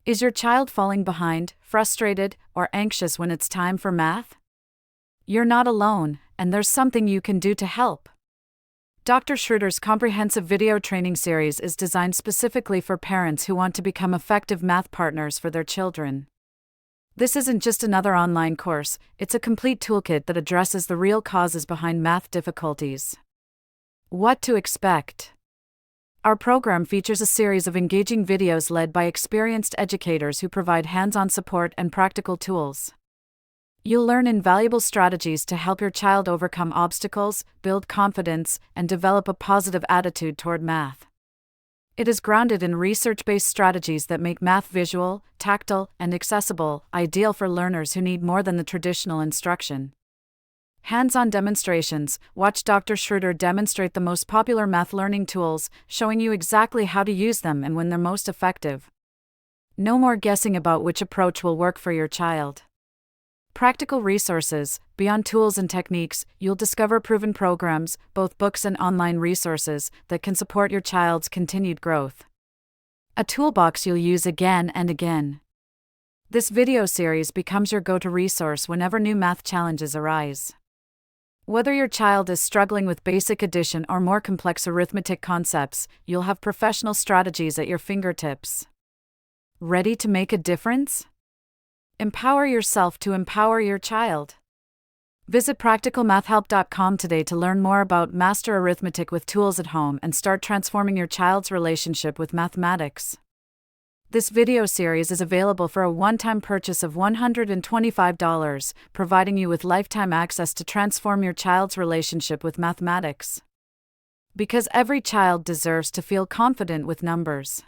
Is your child falling behind, frustrated, or anxious when it's time for math? You're not alone, and there's something you can do to help. Dr. Schreuder's comprehensive video training series is designed specifically for parents who want to become effective math partners for their children. This isn't just another online course, it's a complete toolkit that addresses the real causes behind math difficulties. What to expect? Our program features a series of engaging videos led by experienced educators who provide hands-on support and practical tools. You'll learn invaluable strategies to help your child overcome obstacles, build confidence, and develop a positive attitude toward math. It is grounded in research-based strategies that make math visual, tactile, and accessible, ideal for learners who need more than the traditional instruction. Hands-on demonstrations. Watch Dr. Schreuder demonstrate the most popular math learning tools, showing you exactly how to use them and when they're most effective. No more guessing about which approach will work for your child. Practical resources. Beyond tools and techniques, you'll discover proven programs, both books and online resources, that can support your child's continued growth. A toolbox you'll use again and again. This video series becomes your go-to resource whenever new math challenges arise. Whether your child is struggling with basic addition or more complex arithmetic concepts, you'll have professional strategies at your fingertips. Ready to make a difference? Empower yourself to empower your child. Visit practicalmathhelp.com today to learn more about Master Arithmetic with tools at home and start transforming your child's relationship with mathematics. This video series is available for a one-time purchase of $125, providing you with lifetime access to transform your child's relationship with mathematics. Because every child deserves to feel confident with numbers.